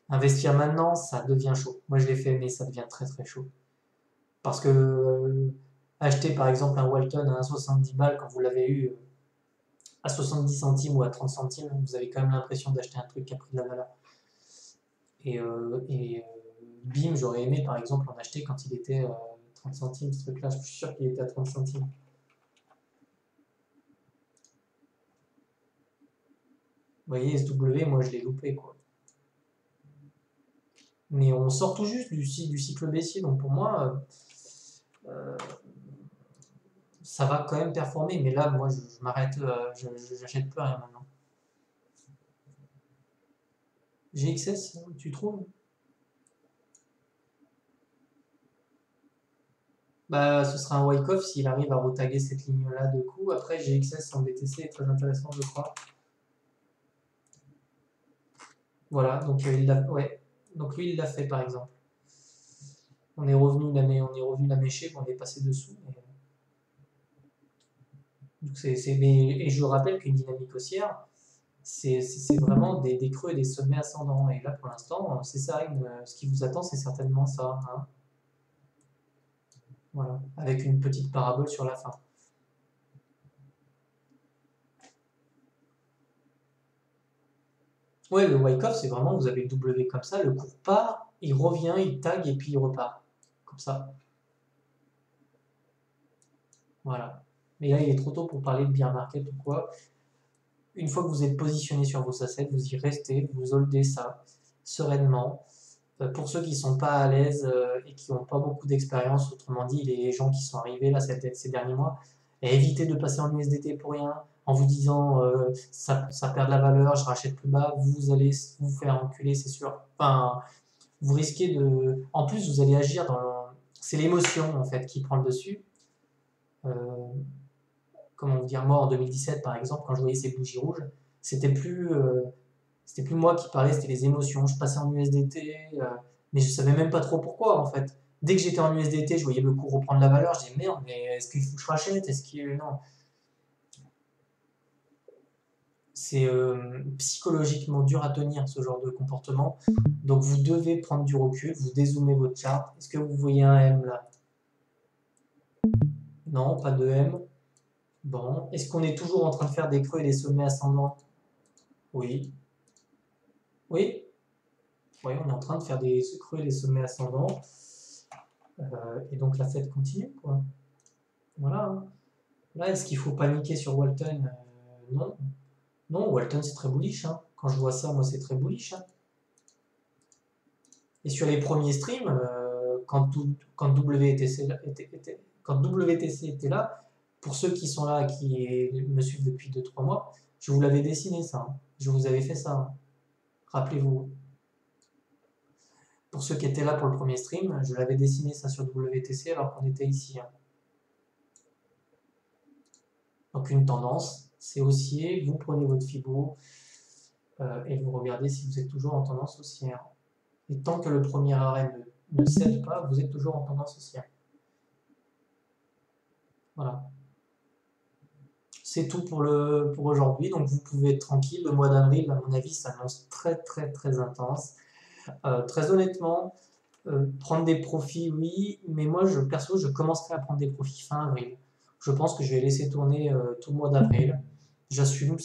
A: Investir maintenant, ça devient chaud. Moi, je l'ai fait, mais ça devient très très chaud. Parce que acheter par exemple un Walton à 1,70 balles quand vous l'avez eu à 70 centimes ou à 30 centimes, vous avez quand même l'impression d'acheter un truc qui a pris de la valeur. Et BIM, j'aurais aimé par exemple en acheter quand il était 30 centimes, ce truc-là. Je suis sûr qu'il était à 30 centimes. Vous voyez, SW, moi je l'ai loupé, quoi. Mais on sort tout juste du cycle baissier, donc pour moi, euh, ça va quand même performer. Mais là, moi, je m'arrête, j'achète plus rien maintenant. GXS, tu trouves? Bah, ce sera un Wyckoff s'il arrive à retaguer cette ligne-là de coup. Après, GXS en BTC est très intéressant, je crois. Voilà, donc ouais. Donc lui, il l'a fait par exemple. On est revenu la mécher, on est passé dessous. Donc et je rappelle qu'une dynamique haussière, c'est vraiment des creux et des sommets ascendants. Et là, pour l'instant, c'est ça. Ce qui vous attend, c'est certainement ça, hein. Voilà, avec une petite parabole sur la fin. Ouais, le Wyckoff, c'est vraiment, vous avez le W comme ça, le cours part, il revient, il tag et puis il repart. Comme ça. Voilà. Mais là, il est trop tôt pour parler de bear market ou quoi. Une fois que vous êtes positionné sur vos assets, vous y restez, vous holdez ça sereinement. Pour ceux qui ne sont pas à l'aise et qui n'ont pas beaucoup d'expérience, autrement dit, les gens qui sont arrivés là ces derniers mois, évitez de passer en USDT pour rien, en vous disant ça perd de la valeur, je rachète plus bas, vous allez vous faire enculer, c'est sûr. Enfin, vous risquez de. En plus, vous allez agir dans. C'est l'émotion en fait qui prend le dessus. Euh, Comment vous dire, moi en 2017 par exemple, quand je voyais ces bougies rouges, c'était plus, euh, c'était plus moi qui parlais, c'était les émotions. Je passais en USDT, mais je savais même pas trop pourquoi en fait. Dès que j'étais en USDT, je voyais le cours reprendre la valeur, je disais merde, mais est-ce qu'il faut que je rachète? Est-ce que non? C'est psychologiquement dur à tenir ce genre de comportement. Donc vous devez prendre du recul, vous dézoomez votre chart. Est-ce que vous voyez un M là? Non, pas de M. Bon. Est-ce qu'on est toujours en train de faire des creux et des sommets ascendants? Oui. Oui. Oui, on est en train de faire des creux et des sommets ascendants. Et donc la fête continue, quoi. Voilà, hein. Là, est-ce qu'il faut paniquer sur Walton? Non. Non, Walton, c'est très bullish, hein. Quand je vois ça, moi, c'est très bullish, hein. Et sur les premiers streams, quand quand WTC était là, pour ceux qui sont là, qui me suivent depuis 2-3 mois, je vous l'avais dessiné ça, hein. Je vous avais fait ça, hein. Rappelez-vous. Pour ceux qui étaient là pour le premier stream, je l'avais dessiné ça sur WTC alors qu'on était ici, hein. Donc une tendance, c'est haussier, vous prenez votre Fibo et vous regardez si vous êtes toujours en tendance haussière. Et tant que le premier arrêt ne cède pas, vous êtes toujours en tendance haussière. Voilà. C'est tout pour aujourd'hui, donc vous pouvez être tranquille. Le mois d'avril, à mon avis, s'annonce très très très intense. Très honnêtement, prendre des profits, oui, mais moi, perso, je commencerai à prendre des profits fin avril. Je pense que je vais laisser tourner tout le mois d'avril. J'assume.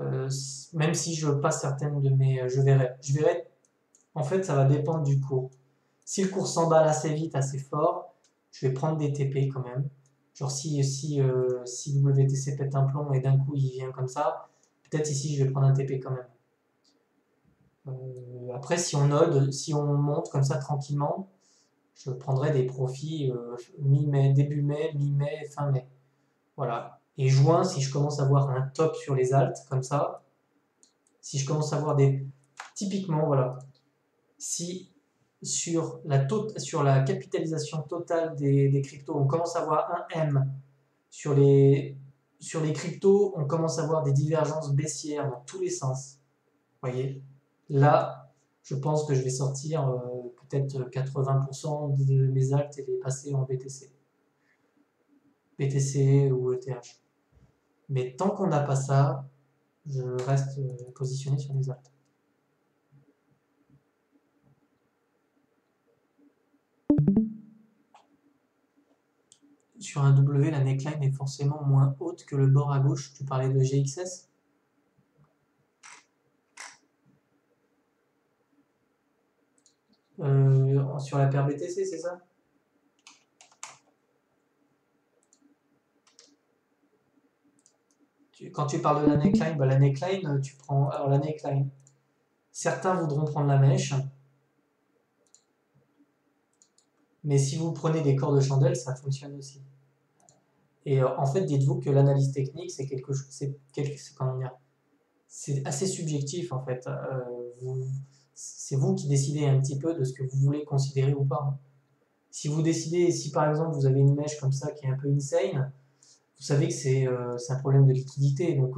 A: Euh, Même si je passe certaines de mes, je verrai. En fait, ça va dépendre du cours. Si le cours s'emballe assez vite, assez fort, je vais prendre des TP quand même. Genre si WTC pète un plomb et d'un coup il vient comme ça, peut-être ici je vais prendre un TP quand même. Après, si on monte comme ça tranquillement, je prendrai des profits mi-mai, début mai, mi-mai, fin mai. Voilà. Et juin, si je commence à voir un top sur les alts, comme ça, si je commence à voir des. Typiquement, voilà. Si sur la capitalisation totale des cryptos, on commence à voir un M sur les sur les cryptos, on commence à voir des divergences baissières dans tous les sens. Vous voyez, là, je pense que je vais sortir peut-être 80% de mes actes et les passer en BTC. BTC ou ETH. Mais tant qu'on n'a pas ça, je reste positionné sur les actes. Sur un W, la neckline est forcément moins haute que le bord à gauche. Tu parlais de GXS. Sur la paire BTC, c'est ça? Quand tu parles de la neckline, bah la neckline, tu prends. Alors la neckline, certains voudront prendre la mèche, mais si vous prenez des corps de chandelle, ça fonctionne aussi. Et en fait, dites-vous que l'analyse technique, c'est quelque chose, c'est assez subjectif en fait. C'est vous qui décidez un petit peu de ce que vous voulez considérer ou pas. Si vous décidez, si par exemple vous avez une mèche comme ça qui est un peu insane, vous savez que c'est un problème de liquidité. Donc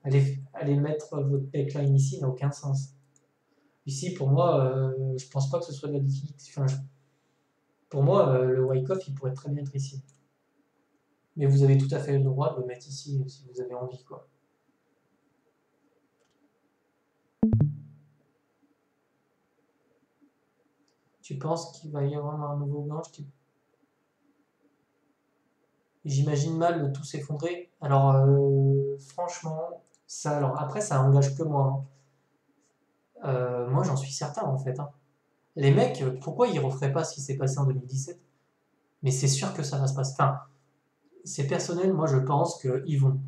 A: aller mettre votre neckline ici n'a aucun sens. Ici, pour moi, je pense pas que ce soit de la liquidité. Enfin, pour moi, le Wyckoff, il pourrait très bien être ici. Mais vous avez tout à fait le droit de le mettre ici si vous avez envie, quoi. Tu penses qu'il va y avoir un nouveau gange J'imagine mal de tout s'effondrer. Alors, franchement, ça, alors après, ça engage que moi, hein. Moi, j'en suis certain, en fait, hein. Les mecs, pourquoi ils referaient pas ce qui s'est passé en 2017? Mais c'est sûr que ça va se passer. Enfin, c'est personnel, moi, je pense qu'ils vont.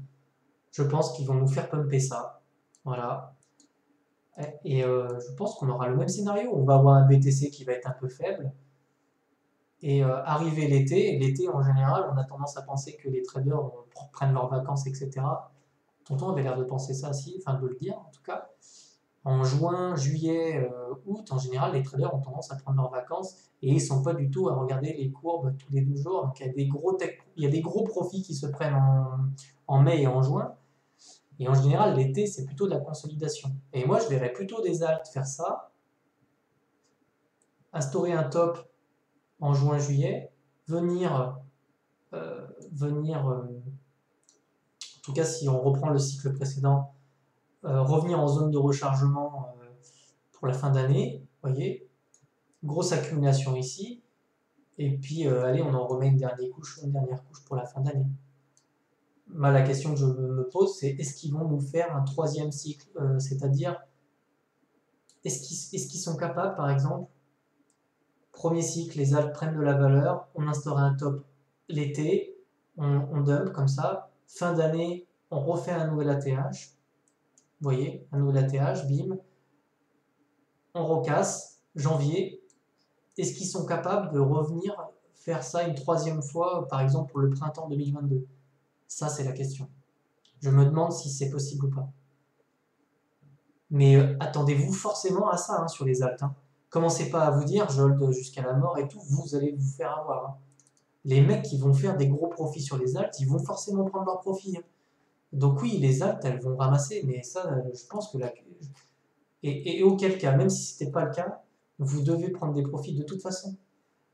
A: Je pense qu'ils vont nous faire pumper ça. Voilà. Et je pense qu'on aura le même scénario. On va avoir un BTC qui va être un peu faible. Et arriver l'été en général, on a tendance à penser que les traders prennent leurs vacances, etc. Tonton avait l'air de penser ça aussi, enfin de le dire en tout cas. En juin, juillet, août, en général, les traders ont tendance à prendre leurs vacances et ils ne sont pas du tout à regarder les courbes tous les 12 jours. Donc il y a des gros profits qui se prennent en mai et en juin. Et en général, l'été, c'est plutôt de la consolidation. Et moi, je verrais plutôt des alts faire ça, instaurer un top en juin-juillet, venir, en tout cas si on reprend le cycle précédent, revenir en zone de rechargement pour la fin d'année, voyez, grosse accumulation ici, et puis allez, on en remet une dernière couche pour la fin d'année. La question que je me pose, c'est est-ce qu'ils vont nous faire un troisième cycle, c'est-à-dire est-ce qu'ils sont capables, par exemple, premier cycle, les altes prennent de la valeur, on instaure un top l'été, on dump comme ça, fin d'année, on refait un nouvel ATH, vous voyez, un nouvel ATH, bim, on recasse, janvier, est-ce qu'ils sont capables de revenir faire ça une troisième fois, par exemple pour le printemps 2022? Ça, c'est la question. Je me demande si c'est possible ou pas. Mais attendez-vous forcément à ça, hein, sur les altes, hein. Commencez pas à vous dire, je hold jusqu'à la mort et tout, vous allez vous faire avoir, hein. Les mecs qui vont faire des gros profits sur les altes, ils vont forcément prendre leurs profits, hein. Donc oui, les altes, elles vont ramasser, mais ça, je pense que et auquel cas, même si c'était pas le cas, vous devez prendre des profits de toute façon.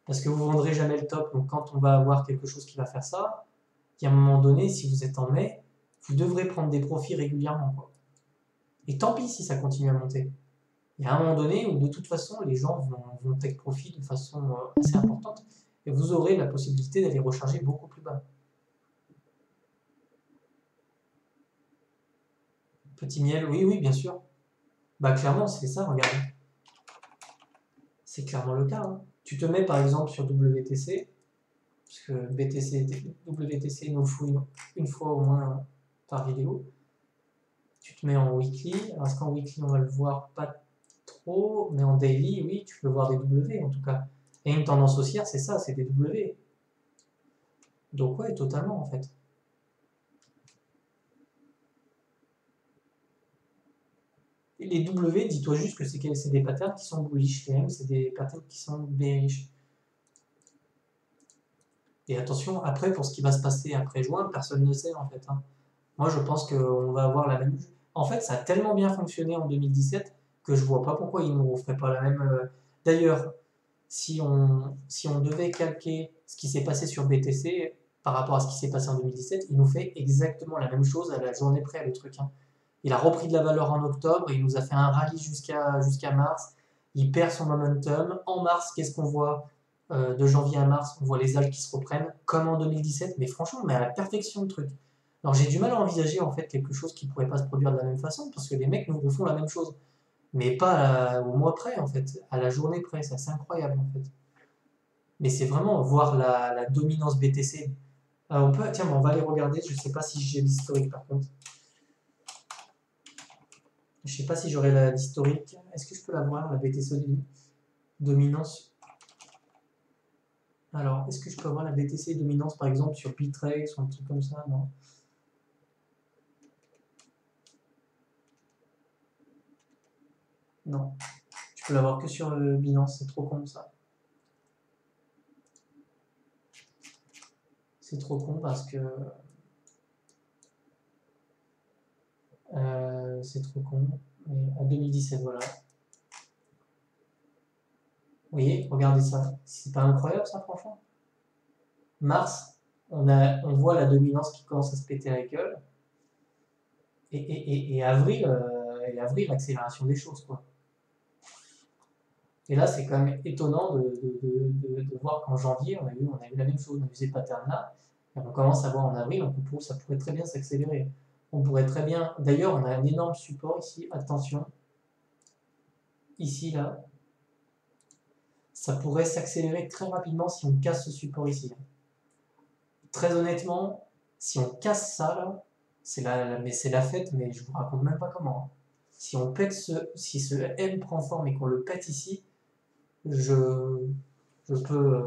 A: Parce que vous ne vendrez jamais le top. Donc quand on va avoir quelque chose qui va faire ça, il y a un moment donné, si vous êtes en mai, vous devrez prendre des profits régulièrement, quoi. Et tant pis si ça continue à monter. Il y a un moment donné où de toute façon, les gens vont take profit de façon assez importante. Et vous aurez la possibilité d'aller recharger beaucoup plus bas. Petit miel, oui, oui, bien sûr. Bah clairement, c'est ça, regardez. C'est clairement le cas, hein. Tu te mets par exemple sur WTC, parce que WTC nous fout une fois au moins par vidéo. Tu te mets en weekly. Alors, est-ce qu'en weekly, on va le voir pas trop, mais en daily, oui, tu peux voir des W en tout cas. Et une tendance haussière, c'est ça, c'est des W. Donc, ouais, totalement en fait. Et les W, dis-toi juste que c'est des patterns qui sont bullish. Les M, c'est des patterns qui sont bearish. Et attention, après, pour ce qui va se passer après juin, personne ne sait en fait, hein. Moi, je pense qu'on va avoir la même. En fait, ça a tellement bien fonctionné en 2017 que je vois pas pourquoi ils ne nous referaient pas la même. D'ailleurs, si on devait calquer ce qui s'est passé sur BTC par rapport à ce qui s'est passé en 2017, il nous fait exactement la même chose à la journée près, le truc, hein. Il a repris de la valeur en octobre, il nous a fait un rallye jusqu'à mars, il perd son momentum. En mars, qu'est-ce qu'on voit de janvier à mars? On voit les algues qui se reprennent, comme en 2017, mais franchement, mais à la perfection le truc. Alors j'ai du mal à envisager en fait quelque chose qui pourrait pas se produire de la même façon, parce que les mecs nous refont la même chose, mais pas au mois près en fait, à la journée près, ça c'est incroyable en fait. Mais c'est vraiment voir la dominance BTC. On peut, tiens, on va aller regarder, je sais pas si j'ai l'historique par contre. Je sais pas si j'aurai l'historique. Est-ce que je peux la voir, la BTC dominance? Alors, est-ce que je peux avoir la BTC dominance par exemple sur Bittrex ou un truc comme ça? Non. Non. Je peux l'avoir que sur le Binance, c'est trop con ça. C'est trop con parce que c'est trop con. Mais en 2017, voilà. Vous voyez, regardez ça. C'est pas incroyable ça, franchement? Mars, on voit la dominance qui commence à se péter la gueule. Et avril, l'accélération des choses, quoi. Et là, c'est quand même étonnant de voir qu'en janvier, on a eu la même chose, on a eu ces patterns-là, et on commence à voir en avril, donc ça pourrait très bien s'accélérer. On pourrait très bien. D'ailleurs, on a un énorme support ici, attention. Ici, là. Ça pourrait s'accélérer très rapidement si on casse ce support ici. Très honnêtement, si on casse ça, là, c'est la fête, mais je vous raconte même pas comment, hein. Si on pète si ce M prend forme et qu'on le pète ici, je, je peux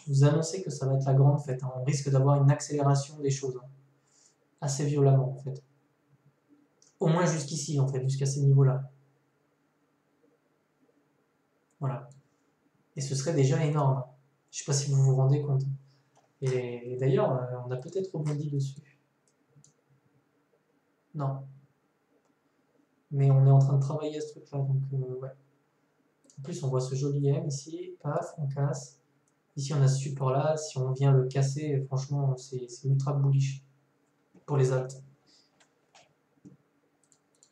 A: vous annoncer que ça va être la grande fête, hein. On risque d'avoir une accélération des choses, hein, assez violemment en fait. Au moins jusqu'ici en fait, jusqu'à ces niveaux-là. Voilà. Et ce serait déjà énorme. Je ne sais pas si vous vous rendez compte. Et d'ailleurs, on a peut-être rebondi dessus. Non. Mais on est en train de travailler à ce truc-là, donc ouais. En plus, on voit ce joli M ici, paf, on casse. Ici, on a ce support-là. Si on vient le casser, franchement, c'est ultra bullish pour les alts.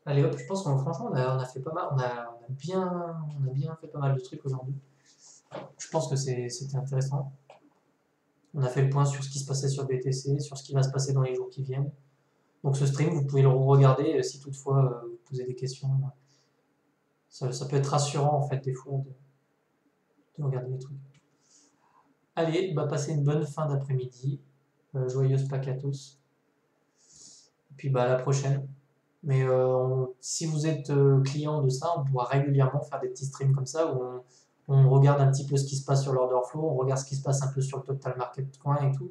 A: Allez hop, je pense qu'on franchement on a fait pas mal, on a bien fait pas mal de trucs aujourd'hui. Je pense que c'était intéressant. On a fait le point sur ce qui se passait sur BTC, sur ce qui va se passer dans les jours qui viennent. Donc ce stream, vous pouvez le regarder si toutefois vous posez des questions. Ça peut être rassurant en fait des fois de regarder les trucs. Allez, bah passez une bonne fin d'après-midi. Joyeuse Pâques à tous. Et puis bah à la prochaine. Mais si vous êtes client de ça, on pourra régulièrement faire des petits streams comme ça où on regarde un petit peu ce qui se passe sur l'order flow, on regarde ce qui se passe un peu sur le total market coin et tout.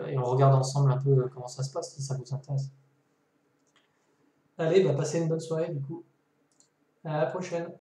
A: Et on regarde ensemble un peu comment ça se passe si ça vous intéresse. Allez, bah passez une bonne soirée du coup. À la prochaine.